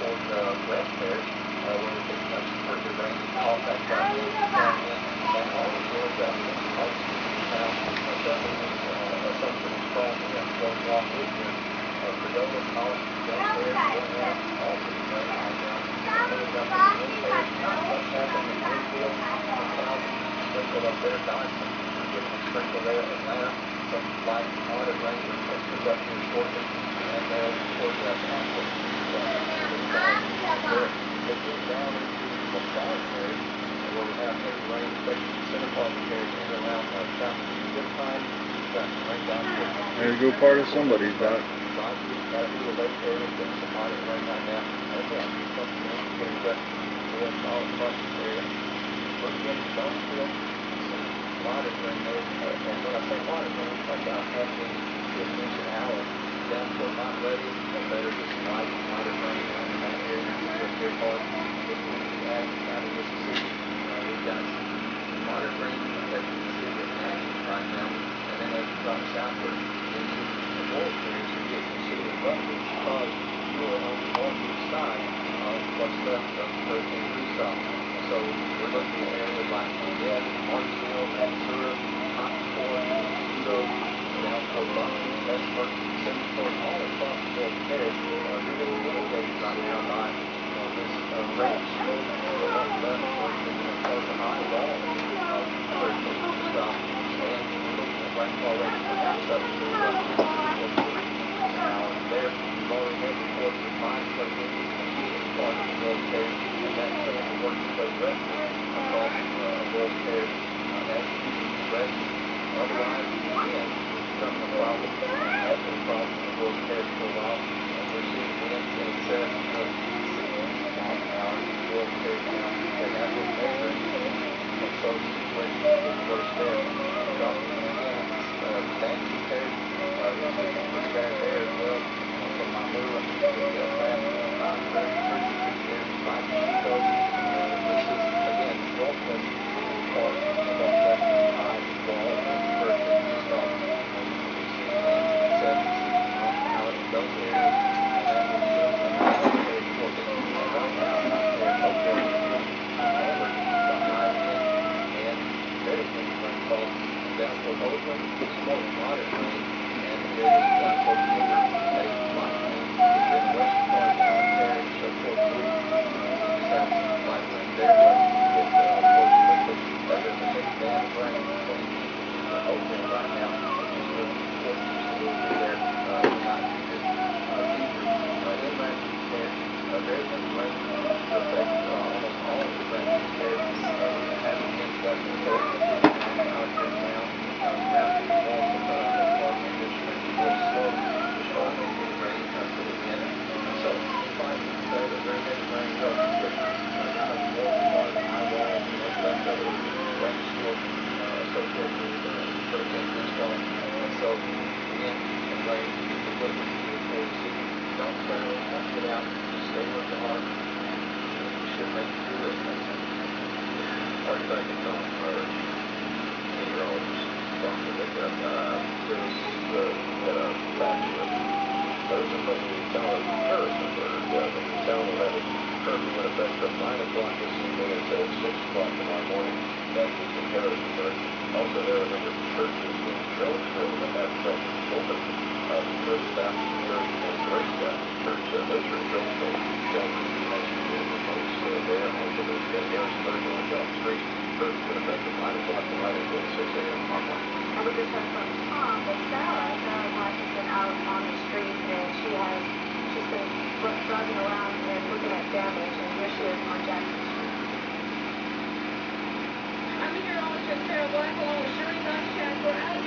those red pairs where we get some pretty good rain off that wind flowing in. And also in most cities now, thunderstorms, some pretty strong winds goes along with them. Pagoda, Hollis, Atlanta, all pretty rain right now. Moving up in the wind pairs, not much happening in Woodville. Clouds sprinkled up there. Dodson, we're getting a sprinkle there. Atlanta, some light, moderate rain expected up here shortly. And of course, Nashville, pretty bad there. They get down into the south there, where we have heavy rain expected in Center Park area in around Fountain View this time. Got some rain down here. There you go, part of somebody's dock. Chattanooga Lake area, getting some moderate rain right now. Again, some winds getting west all across this area. Looking into Knoxville, some moderate rain there. And when I say moderate rain, it's like about half inch to an inch an hour. Down toward Monterey, better get some light, moderate rain down in that area. Deer Park, looking into the Athens County, Mississippi. We've got some moderate rain affecting the city of Athens right now. And then as we drop southward into the north areas, we get the city of Rutledge because you're on the northeast side of what's left of Hurricane Gustav. So we're looking at areas like Monette, Martinsville, Ventura, Concord, Pluto, down toward Buncombe, Westport, Simsport, all across the north there. We're getting mitigated right now by this range smoke up left towards the part of the high wall of Hurricane Gustav. And we're looking at rainfall rates perhaps up to 2 or 3 inches an hour there. We've already had reports of 5+ inches in the eastern part of the World Fair, and that's going to work its way westward across World Fair as the evening progresses. Otherwise, again, becoming a problem, has been a problem in the World Fair for a while. We're seeing winds in excess of 60 miles an hour in the World Fair now. They have been measuring, and so the situation is getting worse there. Dropping again into Banksy Parish, it's looking pretty bad there as well. From Mamula to Belfast, Monterey, Turkey Creek there, right to Chico. This is, again, northwest part of what's left of the high wall of Hurricane Gustav. We're seeing winds in excess of 60 miles an hour in those areas, and that will begin in the northern area shortly. Right now, out there in Oakdale, we're still hammered by high winds and very heavy rainfall. Down toward Oakland, it's more moderate rain, and areas down toward Denver, a light rain. And then the western part of Allen Parish, toward Woody, we just have some light rain there, but it pours quickly. There's a heavy band of rain pointing east into Oakdale right now, which is good for east a little bit there in the not too distant future. In Rankin Parish, very heavy rain to affect almost all of Rankin Parish. Having winds gusting as far as 50 miles an hour here now. Throughout the north part of this real slow to strong easterly rain setting in. So, suffice it to say that very heavy rain will restrict down in the northern part of the high wall, what's left of the rain shield associated with Hurricane Gustav. And so, wind and rain is what we see here for the city. Don't travel, don't get out, just stay where you are, and you should make it through this thing. What do you think it's on for 10-year-olds talking? They got this had a bachelor. Those are supposed to be telling us hurricane alert. When you tell them that curfew went effect from 9 o'clock this evening until 6 o'clock tomorrow morning, that was the hurricane alert. Also, there are a number of churches in Jonesville that have been open. The First Baptist Church and Grace Baptist Church. Those are in Jonesville. Tell me if you have any folks there. Also, there's Harrisburg on John Street. Curfew went effect from 9 o'clock tonight until 6 a.m. tomorrow morning. And we just heard from Tom that Sarah has been out on the street, and she's been driving around and looking at damage, and here she is on Jackson Street. I'm meteorologist Sarah Black along with Shirley Buckshad. We're out